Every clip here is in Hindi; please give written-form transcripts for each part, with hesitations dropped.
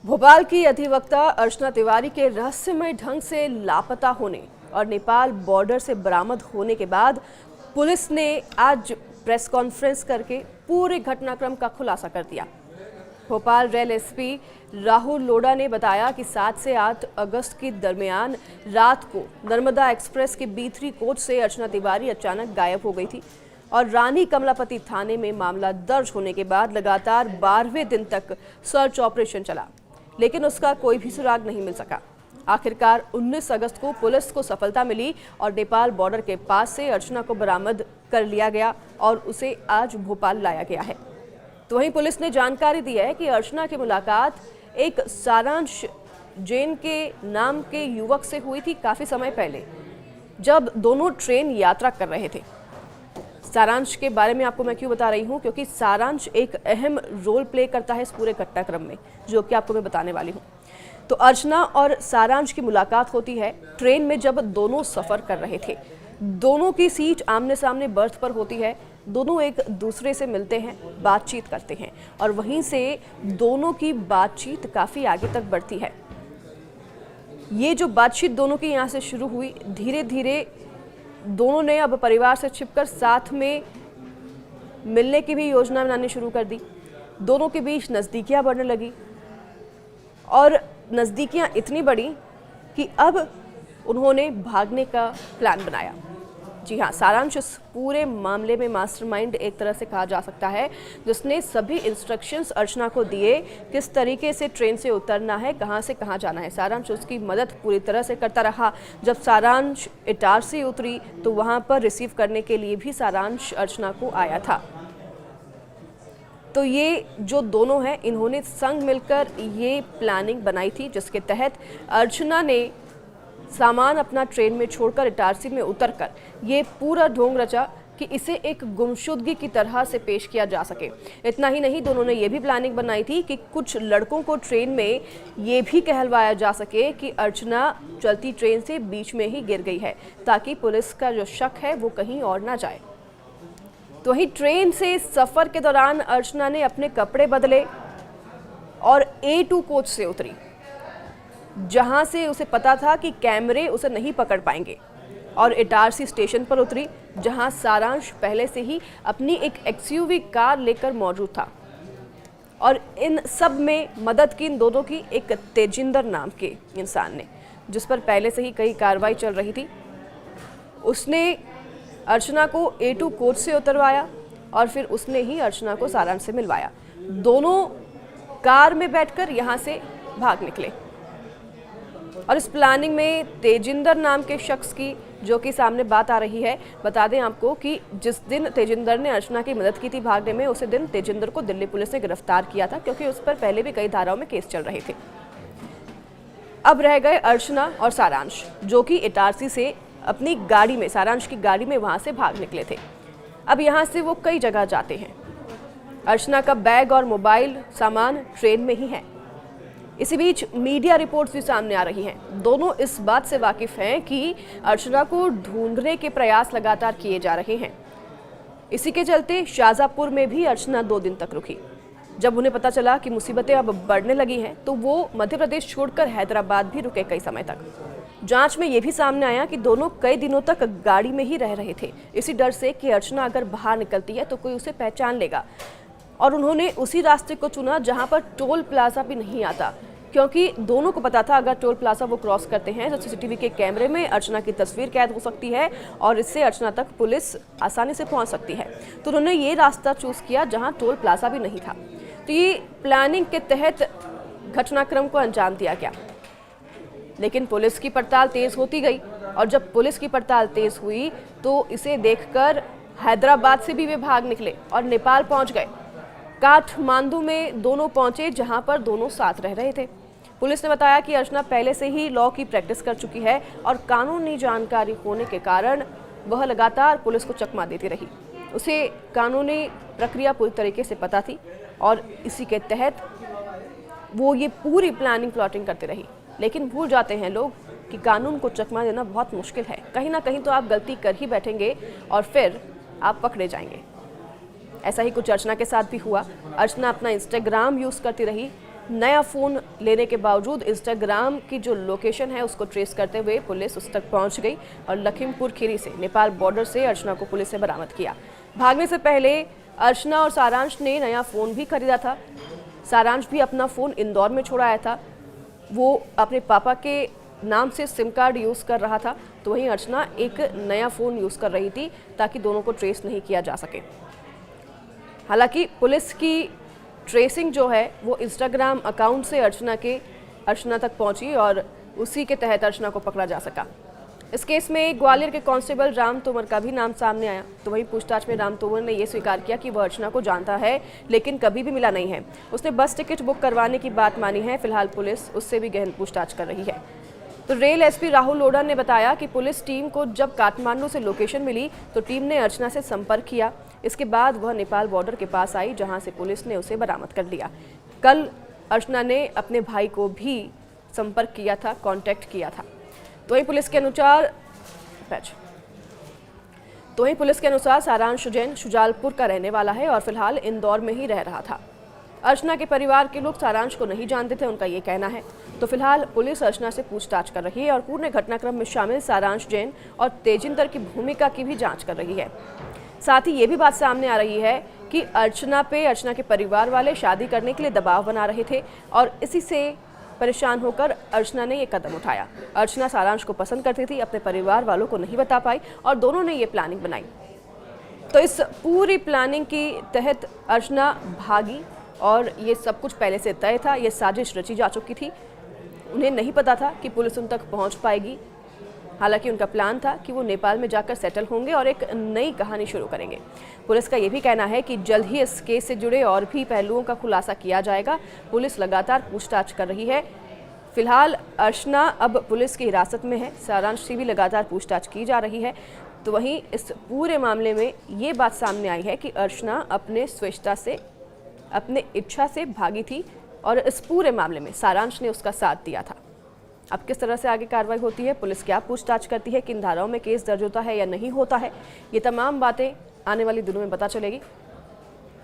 भोपाल की अधिवक्ता अर्चना तिवारी के रहस्यमय ढंग से लापता होने और नेपाल बॉर्डर से बरामद होने के बाद पुलिस ने आज प्रेस कॉन्फ्रेंस करके पूरे घटनाक्रम का खुलासा कर दिया। भोपाल रेल एसपी राहुल लोढ़ा ने बताया कि 7 से 8 अगस्त के दरमियान रात को नर्मदा एक्सप्रेस के B3 कोच से अर्चना तिवारी अचानक गायब हो गई थी और रानी कमलापति थाने में मामला दर्ज होने के बाद लगातार 12वें दिन तक सर्च ऑपरेशन चला, लेकिन उसका कोई भी सुराग नहीं मिल सका। आखिरकार 19 अगस्त को पुलिस को सफलता मिली और नेपाल बॉर्डर के पास से अर्चना को बरामद कर लिया गया और उसे आज भोपाल लाया गया है। तो वहीं पुलिस ने जानकारी दी है कि अर्चना की मुलाकात एक सारांश जैन के नाम के युवक से हुई थी काफ़ी समय पहले, जब दोनों ट्रेन यात्रा कर रहे थे। सारांश के बारे में आपको मैं क्यों बता रही हूँ, क्योंकि सारांश एक अहम रोल प्ले करता है इस पूरे घटनाक्रम में, जो कि आपको मैं बताने वाली हूँ। तो अर्चना और सारांश की मुलाकात होती है ट्रेन में जब दोनों सफ़र कर रहे थे। दोनों की सीट आमने सामने बर्थ पर होती है, दोनों एक दूसरे से मिलते हैं, बातचीत करते हैं और वहीं से दोनों की बातचीत काफ़ी आगे तक बढ़ती है। ये जो बातचीत दोनों की यहाँ से शुरू हुई, धीरे धीरे दोनों ने अब परिवार से छिपकर साथ में मिलने की भी योजना बनानी शुरू कर दी। दोनों के बीच नज़दीकियाँ बढ़ने लगी और नज़दीकियाँ इतनी बढ़ी कि अब उन्होंने भागने का प्लान बनाया। जी हाँ, सारांश इस पूरे मामले में मास्टरमाइंड एक तरह से कहा जा सकता है, जिसने सभी इंस्ट्रक्शंस अर्चना को दिए किस तरीके से ट्रेन से उतरना है, कहाँ से कहाँ जाना है। सारांश उसकी मदद पूरी तरह से करता रहा। जब सारांश इटारसी उतरी तो वहाँ पर रिसीव करने के लिए भी सारांश अर्चना को आया था। तो ये जो दोनों हैं, इन्होंने संग मिलकर ये प्लानिंग बनाई थी, जिसके तहत अर्चना ने सामान अपना ट्रेन में छोड़कर इटारसी में उतरकर ये पूरा ढोंग रचा कि इसे एक गुमशुदगी की तरह से पेश किया जा सके। इतना ही नहीं, दोनों ने ये भी प्लानिंग बनाई थी कि कुछ लड़कों को ट्रेन में ये भी कहलवाया जा सके कि अर्चना चलती ट्रेन से बीच में ही गिर गई है, ताकि पुलिस का जो शक है वो कहीं और ना जाए। तो वहीं ट्रेन से सफ़र के दौरान अर्चना ने अपने कपड़े बदले और A2 कोच से उतरी, जहां से उसे पता था कि कैमरे उसे नहीं पकड़ पाएंगे, और इटारसी स्टेशन पर उतरी, जहां सारांश पहले से ही अपनी एक XUV कार लेकर मौजूद था। और इन सब में मदद की इन दोनों की एक तेजिंदर नाम के इंसान ने, जिस पर पहले से ही कई कार्रवाई चल रही थी। उसने अर्चना को A2 कोच से उतरवाया और फिर उसने ही अर्चना को सारांश से मिलवाया। दोनों कार में बैठकर यहाँ से भाग निकले और इस प्लानिंग में तेजिंदर नाम के शख्स की जो कि सामने बात आ रही है। बता दें आपको कि जिस दिन तेजिंदर ने अर्चना की मदद की थी भागने में, उसी दिन तेजिंदर को दिल्ली पुलिस ने गिरफ्तार किया था, क्योंकि उस पर पहले भी कई धाराओं में केस चल रहे थे। अब रह गए अर्चना और सारांश, जो कि इटारसी से अपनी गाड़ी में, सारांश की गाड़ी में वहाँ से भाग निकले थे। अब यहाँ से वो कई जगह जाते हैं। अर्चना का बैग और मोबाइल सामान ट्रेन में ही है। इसी बीच मीडिया रिपोर्ट्स भी सामने आ रही हैं। दोनों इस बात से वाकिफ हैं कि अर्चना को ढूंढने के प्रयास लगातार किए जा रहे हैं। इसी के चलते शाहजहाँपुर में भी अर्चना 2 दिन तक रुकी। जब उन्हें पता चला कि मुसीबतें अब बढ़ने लगी हैं, तो वो मध्य प्रदेश छोड़कर हैदराबाद भी रुके कई समय तक। जांच में ये भी सामने आया कि दोनों कई दिनों तक गाड़ी में ही रह रहे थे, इसी डर से कि अर्चना अगर बाहर निकलती है तो कोई उसे पहचान लेगा। और उन्होंने उसी रास्ते को चुना जहां पर टोल प्लाजा भी नहीं आता, क्योंकि दोनों को पता था अगर टोल प्लाजा वो क्रॉस करते हैं तो CCTV के कैमरे में अर्चना की तस्वीर कैद हो सकती है और इससे अर्चना तक पुलिस आसानी से पहुंच सकती है। तो उन्होंने ये रास्ता चूज़ किया जहां टोल प्लाजा भी नहीं था। तो ये प्लानिंग के तहत घटनाक्रम को अंजाम दिया गया, लेकिन पुलिस की पड़ताल तेज़ होती गई और जब पुलिस की पड़ताल तेज़ हुई तो इसे देखकर हैदराबाद से भी वे भाग निकले और नेपाल पहुँच गए। काठमांडू में दोनों पहुंचे, जहां पर दोनों साथ रह रहे थे। पुलिस ने बताया कि अर्चना पहले से ही लॉ की प्रैक्टिस कर चुकी है और कानूनी जानकारी होने के कारण वह लगातार पुलिस को चकमा देती रही। उसे कानूनी प्रक्रिया पूरी तरीके से पता थी और इसी के तहत वो ये पूरी प्लानिंग प्लॉटिंग करती रही। लेकिन भूल जाते हैं लोग कि कानून को चकमा देना बहुत मुश्किल है। कहीं ना कहीं तो आप गलती कर ही बैठेंगे और फिर आप पकड़े जाएंगे। ऐसा ही कुछ अर्चना के साथ भी हुआ। अर्चना अपना इंस्टाग्राम यूज़ करती रही नया फ़ोन लेने के बावजूद इंस्टाग्राम की जो लोकेशन है उसको ट्रेस करते हुए पुलिस उस तक पहुंच गई और लखीमपुर खीरी से नेपाल बॉर्डर से अर्चना को पुलिस ने बरामद किया। भागने से पहले अर्चना और सारांश ने नया फ़ोन भी खरीदा था। सारांश भी अपना फ़ोन इंदौर में छोड़ आया था। वो अपने पापा के नाम से सिम कार्ड यूज़ कर रहा था, तो वहीं अर्चना एक नया फ़ोन यूज़ कर रही थी ताकि दोनों को ट्रेस नहीं किया जा सके। हालांकि पुलिस की ट्रेसिंग जो है वो इंस्टाग्राम अकाउंट से अर्चना तक पहुंची और उसी के तहत अर्चना को पकड़ा जा सका। इस केस में ग्वालियर के कांस्टेबल राम तोमर का भी नाम सामने आया, तो वहीं पूछताछ में राम तोमर ने यह स्वीकार किया कि वह अर्चना को जानता है लेकिन कभी भी मिला नहीं है। उसने बस टिकट बुक करवाने की बात मानी है। फिलहाल पुलिस उससे भी गहन पूछताछ कर रही है। तो रेल एसपी राहुल लोढ़ा ने बताया कि पुलिस टीम को जब काठमांडू से लोकेशन मिली तो टीम ने अर्चना से संपर्क किया। इसके बाद वह नेपाल बॉर्डर के पास आई, जहां से पुलिस ने उसे बरामद कर लिया। कल अर्चना ने अपने भाई को भी संपर्क किया था, कांटेक्ट किया था। तो वहीं पुलिस के अनुसार सारांश जैन शुजालपुर का रहने वाला है और फिलहाल इंदौर में ही रह रहा था। अर्चना के परिवार के लोग सारांश को नहीं जानते थे, उनका ये कहना है। तो फिलहाल पुलिस अर्चना से पूछताछ कर रही है और पूरे घटनाक्रम में शामिल सारांश जैन और तेजिंदर की भूमिका की भी जांच कर रही है। साथ ही ये भी बात सामने आ रही है कि अर्चना के परिवार वाले शादी करने के लिए दबाव बना रहे थे और इसी से परेशान होकर अर्चना ने ये कदम उठाया। अर्चना सारांश को पसंद करती थी, अपने परिवार वालों को नहीं बता पाई और दोनों ने ये प्लानिंग बनाई। तो इस पूरी प्लानिंग के तहत अर्चना भागी और ये सब कुछ पहले से तय था, ये साजिश रची जा चुकी थी। उन्हें नहीं पता था कि पुलिस उन तक पहुंच पाएगी। हालांकि उनका प्लान था कि वो नेपाल में जाकर सेटल होंगे और एक नई कहानी शुरू करेंगे। पुलिस का ये भी कहना है कि जल्द ही इस केस से जुड़े और भी पहलुओं का खुलासा किया जाएगा। पुलिस लगातार पूछताछ कर रही है। फिलहाल अर्चना अब पुलिस की हिरासत में है। सारांश से भी लगातार पूछताछ की जा रही है। तो वहीं इस पूरे मामले में ये बात सामने आई है कि अर्चना अपने स्वेच्छा से, अपने इच्छा से भागी थी और इस पूरे मामले में सारांश ने उसका साथ दिया था। अब किस तरह से आगे कार्रवाई होती है, पुलिस क्या पूछताछ करती है, किन धाराओं में केस दर्ज होता है या नहीं होता है, ये तमाम बातें आने वाले दिनों में पता चलेगी।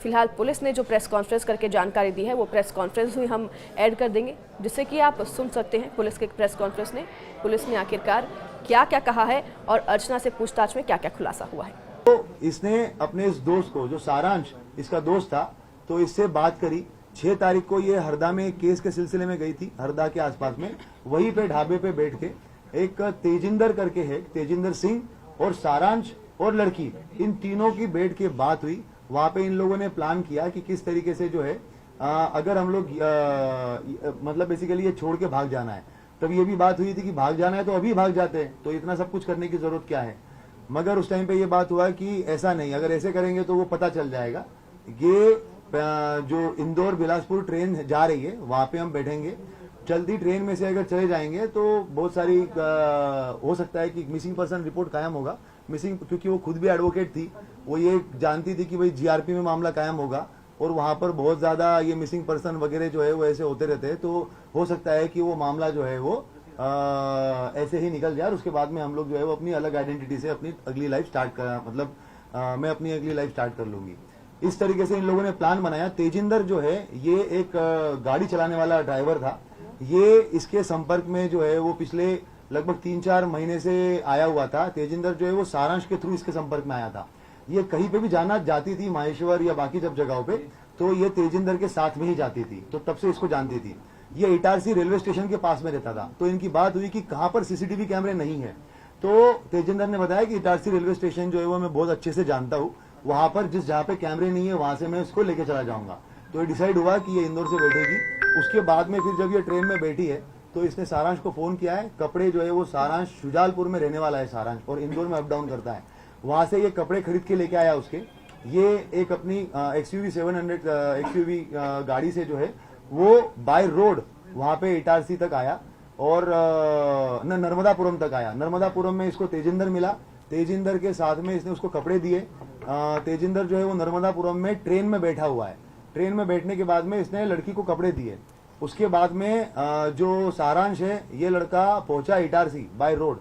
फिलहाल पुलिस ने जो प्रेस कॉन्फ्रेंस करके जानकारी दी है वो प्रेस कॉन्फ्रेंस भी हम ऐड कर देंगे, जिससे कि आप सुन सकते हैं पुलिस के प्रेस कॉन्फ्रेंस में पुलिस ने आखिरकार क्या क्या कहा है और अर्चना से पूछताछ में क्या क्या खुलासा हुआ है। तो इसने अपने इस दोस्त को, जो सारांश इसका दोस्त था, तो इससे बात करी। 6 तारीख को ये हरदा में केस के सिलसिले में गई थी, हरदा के आसपास में। वहीं पे ढाबे पे बैठ के एक तेजिंदर करके है, तेजिंदर सिंह और सारांश और लड़की, इन तीनों की बैठ के बात हुई। वहां पे इन लोगों ने प्लान किया कि किस तरीके से जो है अगर हम लोग मतलब बेसिकली ये छोड़ के भाग जाना है। तब ये भी बात हुई थी कि भाग जाना है तो अभी भाग जाते हैं, तो इतना सब कुछ करने की जरूरत क्या है। मगर उस टाइम पे ये बात हुआ कि ऐसा नहीं, अगर ऐसे करेंगे तो वो पता चल जाएगा। ये जो इंदौर बिलासपुर ट्रेन जा रही है वहां पे हम बैठेंगे। चलती ट्रेन में से अगर चले जाएंगे तो बहुत सारी हो सकता है कि मिसिंग पर्सन रिपोर्ट कायम होगा। मिसिंग, क्योंकि वो खुद भी एडवोकेट थी, वो ये जानती थी कि भाई जीआरपी में मामला कायम होगा और वहां पर बहुत ज्यादा ये मिसिंग पर्सन वगैरह जो है वो ऐसे होते रहते हैं। तो हो सकता है कि वो मामला जो है वो ऐसे ही निकल जाए और उसके बाद में हम लोग जो है वो अपनी अलग आइडेंटिटी से अपनी अगली लाइफ स्टार्ट कर, मतलब मैं अपनी अगली लाइफ स्टार्ट कर लूंगी। इस तरीके से इन लोगों ने प्लान बनाया। तेजिंदर जो है ये एक गाड़ी चलाने वाला ड्राइवर था। ये इसके संपर्क में जो है वो पिछले लगभग 3-4 महीने से आया हुआ था। तेजिंदर जो है वो सारांश के थ्रू इसके संपर्क में आया था। ये कहीं पे भी जाना जाती थी, माहेश्वर या बाकी जब जगहों पे, तो ये तेजिंदर के साथ में ही जाती थी, तो तब से इसको जानती थी। ये इटारसी रेलवे स्टेशन के पास में रहता था। तो इनकी बात हुई कि कहां पर सीसीटीवी कैमरे नहीं है। तो तेजिंदर ने बताया कि इटारसी रेलवे स्टेशन जो है वो मैं बहुत अच्छे से जानता हूँ, वहां पर जहाँ पे कैमरे नहीं है वहां से मैं उसको लेके चला जाऊंगा। तो ये डिसाइड हुआ कि ये इंदौर से बैठेगी। उसके बाद में फिर जब ये ट्रेन में बैठी है तो इसने सारांश को फोन किया है। कपड़े जो है वो सारांश शुजालपुर में रहने वाला है सारांश, और इंदौर में अप डाउन करता है। वहां से ये कपड़े खरीद के लेके आया उसके। ये एक अपनी XUV 700 XUV गाड़ी से जो है वो बाय रोड वहां पे इटारसी तक आया और नर्मदापुरम तक आया। नर्मदापुरम में इसको तेजिंदर मिला। तेजिंदर के साथ में इसने उसको कपड़े दिए। तेजिंदर जो है वो नर्मदापुरम में ट्रेन में बैठा हुआ है। ट्रेन में बैठने के बाद में इसने लड़की को कपड़े दिए। उसके बाद में जो सारांश है ये लड़का पहुंचा इटारसी बाय रोड।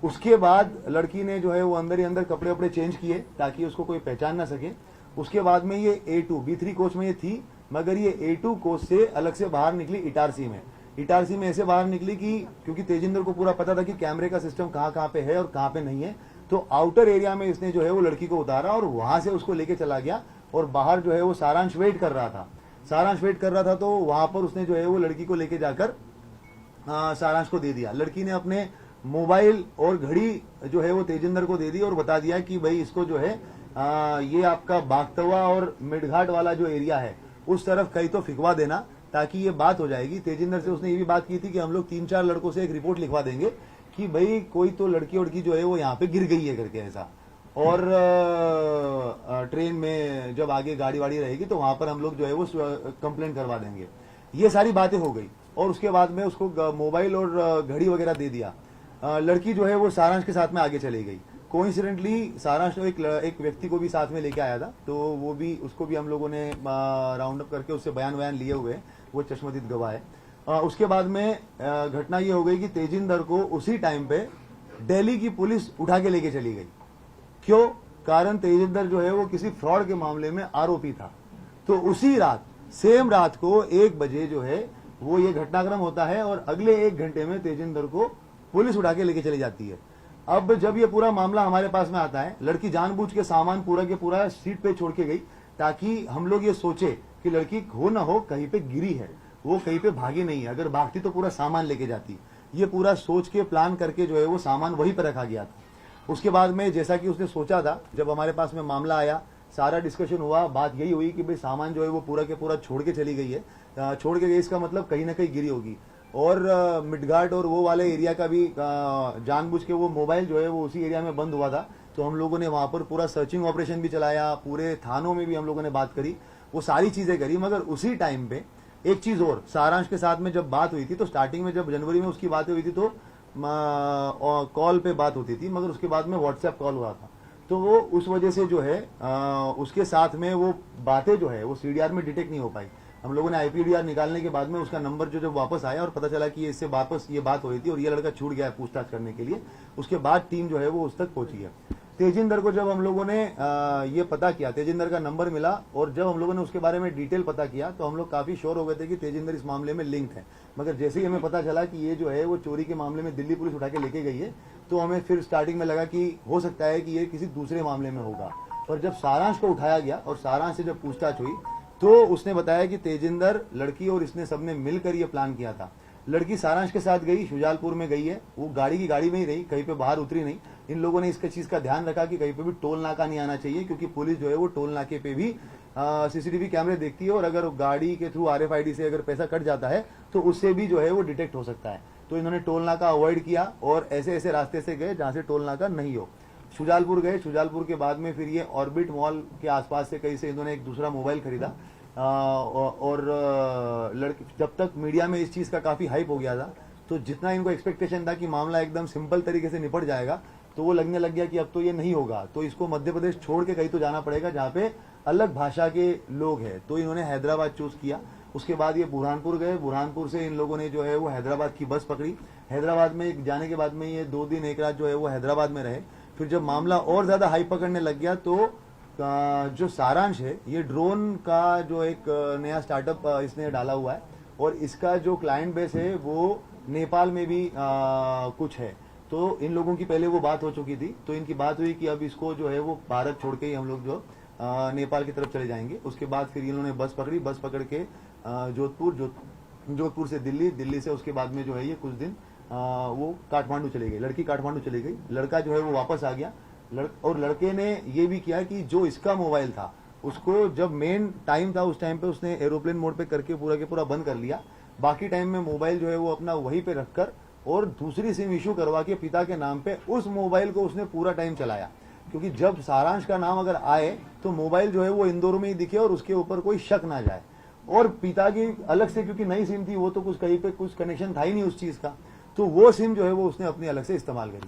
उसके बाद लड़की ने जो है वो अंदर ही अंदर कपड़े वपड़े चेंज किए ताकि उसको कोई पहचान ना सके। उसके बाद में ये A2 B3 कोच में ये थी, मगर ये A2 कोस्ट से अलग से बाहर निकली इटारसी में। इटारसी में ऐसे बाहर निकली कि क्योंकि तेजिंदर को पूरा पता था कि कैमरे का सिस्टम कहाँ पे है और कहाँ पे नहीं है, तो आउटर एरिया में इसने जो है वो लड़की को उतारा और वहां से उसको लेके चला गया। और बाहर जो है वो सारांश वेट कर रहा था, तो वहां पर उसने जो है वो लड़की को लेके जाकर सारांश को दे दिया। लड़की ने अपने मोबाइल और घड़ी जो है वो तेजिंदर को दे दी और बता दिया कि भाई इसको जो है ये आपका बागतवा और मिडघाट वाला जो एरिया है उस तरफ कहीं तो फिकवा देना, ताकि ये बात हो जाएगी। तेजिंदर से उसने ये भी बात की थी कि हम लोग 3-4 लड़कों से एक रिपोर्ट लिखवा देंगे कि भाई कोई तो लड़की उड़की जो है वो यहाँ पे गिर गई है करके ऐसा। और ट्रेन में जब आगे गाड़ी वाड़ी रहेगी तो वहां पर हम लोग जो है वो कंप्लेंट करवा देंगे। ये सारी बातें हो गई और उसके बाद में उसको मोबाइल और घड़ी वगैरह दे दिया। लड़की जो है वो सारांश के साथ में आगे चली गई। कोइंसिडेंटली सारांश ने एक व्यक्ति को भी साथ में लेके आया था, तो वो भी उसको भी हम लोगों ने राउंड अप करके उससे बयान लिए हुए, वो चश्मदीद गवाह है। उसके बाद में घटना ये हो गई कि तेजिंदर को उसी टाइम पे दिल्ली की पुलिस उठा के लेके चली गई। क्यों? कारण तेजिंदर जो है वो किसी फ्रॉड के मामले में आरोपी था। तो उसी रात, सेम रात को 1 बजे जो है वो ये घटनाक्रम होता है और अगले 1 घंटे में तेजिंदर को पुलिस उठा के लेके चली जाती है। अब जब ये पूरा मामला हमारे पास में आता है, लड़की जानबूझ के सामान पूरा के पूरा सीट पे छोड़ के गई ताकि हम लोग ये सोचे कि लड़की हो ना हो कहीं पे गिरी है, वो कहीं पे भागी नहीं है। अगर भागती तो पूरा सामान लेके जाती। ये पूरा सोच के प्लान करके जो है वो सामान वहीं पर रखा गया था। उसके बाद में जैसा कि उसने सोचा था, जब हमारे पास में मामला आया, सारा डिस्कशन हुआ, बात यही हुई कि भाई सामान जो है वो पूरा के पूरा छोड़ के चली गई है। छोड़ के गई इसका मतलब कहीं ना कहीं गिरी होगी। और मिडघाट और वो वाले एरिया का भी जानबूझ के वो मोबाइल जो है वो उसी एरिया में बंद हुआ था। तो हम लोगों ने वहां पर पूरा सर्चिंग ऑपरेशन भी चलाया, पूरे थानों में भी हम लोगों ने बात करी, वो सारी चीजें करी। मगर उसी टाइम पे एक चीज और, सारांश के साथ में जब बात हुई थी तो स्टार्टिंग में जब जनवरी में उसकी बातें हुई थी तो कॉल पे बात होती थी, मगर उसके बाद में व्हाट्सएप कॉल हुआ था। तो वो उस वजह से जो है उसके साथ में वो बातें जो है वो सीडीआर में डिटेक्ट नहीं हो पाई। हम लोगों ने आईपीडीआर निकालने के बाद में उसका नंबर जो जब वापस आया और पता चला कि इससे वापस ये बात हो रही थी और ये लड़का छूट गया है पूछताछ करने के लिए, उसके बाद टीम जो है वो उस तक पहुंची है। तेजिंदर को जब हम लोगों ने ये पता किया, तेजिंदर का नंबर मिला और जब हम लोगों ने उसके बारे में डिटेल पता किया तो हम लोग काफी श्योर हो गए थे कि तेजिंदर इस मामले में लिंक्ड है। मगर जैसे ही हमें पता चला कि ये जो है वो चोरी के मामले में दिल्ली पुलिस उठा के लेके गई है, तो हमें फिर स्टार्टिंग में लगा कि हो सकता है कि ये किसी दूसरे मामले में होगा। पर जब सारांश को उठाया गया और सारांश से जब पूछताछ हुई तो उसने बताया कि तेजिंदर, लड़की और इसने सबने मिलकर ये प्लान किया था। लड़की सारांश के साथ गई, शुजालपुर में गई है, वो गाड़ी की गाड़ी में ही रही, कहीं पे बाहर उतरी नहीं। इन लोगों ने इसका चीज का ध्यान रखा कि कहीं पे भी टोल नाका नहीं आना चाहिए, क्योंकि पुलिस जो है वो टोल नाके पे भी सीसीटीवी कैमरे देखती है और अगर गाड़ी के थ्रू RFID से अगर पैसा कट जाता है तो उससे भी जो है वो डिटेक्ट हो सकता है। तो इन्होंने टोल नाका अवॉइड किया और ऐसे ऐसे रास्ते से गए जहां से टोल नाका नहीं हो। शुजालपुर गए, शुजालपुर के बाद में फिर ये ऑर्बिट मॉल के आसपास से कहीं से इन्होंने एक दूसरा मोबाइल खरीदा। और लड़की, जब तक मीडिया में इस चीज का काफी हाइप हो गया था तो जितना इनको एक्सपेक्टेशन था कि मामला एकदम सिंपल तरीके से निपट जाएगा, तो वो लगने लग गया कि अब तो ये नहीं होगा, तो इसको मध्य प्रदेश छोड़ के कहीं तो जाना पड़ेगा जहाँ पे अलग भाषा के लोग हैं। तो इन्होंने हैदराबाद चूज किया। उसके बाद ये बुरहानपुर गए, बुरहानपुर से इन लोगों ने जो है वो हैदराबाद की बस पकड़ी। हैदराबाद में जाने के बाद में ये 2 दिन 1 रात जो है वो हैदराबाद में रहे। फिर जब मामला और ज्यादा हाइप पकड़ने लग गया तो जो सारांश है, ये ड्रोन का जो एक नया स्टार्टअप इसने डाला हुआ है और इसका जो क्लाइंट बेस है वो नेपाल में भी कुछ है। तो इन लोगों की पहले वो बात हो चुकी थी, तो इनकी बात हुई कि अब इसको जो है वो भारत छोड़ के ही हम लोग जो नेपाल की तरफ चले जाएंगे। उसके बाद फिर इन्होंने बस पकड़ी, बस पकड़ के जोधपुर से दिल्ली, दिल्ली से उसके बाद में जो है ये कुछ दिन वो काठमांडू चली गई। लड़की काठमांडू चली गई, लड़का जो है वो वापस आ गया। और लड़के ने ये भी किया कि जो इसका मोबाइल था उसको जब मेन टाइम था उस टाइम पे उसने एरोप्लेन मोड पे करके पूरा के पूरा बंद कर लिया। बाकी टाइम में मोबाइल जो है वो अपना वहीं पे रखकर और दूसरी सिम इशू करवा के पिता के नाम पे उस मोबाइल को उसने पूरा टाइम चलाया, क्योंकि जब सारांश का नाम अगर आए तो मोबाइल जो है वो इंदौर में ही दिखे और उसके ऊपर कोई शक ना जाए। और पिता की अलग से, क्योंकि नई सिम थी, वो तो कुछ कहीं पे कुछ कनेक्शन था ही नहीं उस चीज का, तो वो सिम जो है वो उसने अपनी अलग से इस्तेमाल करी।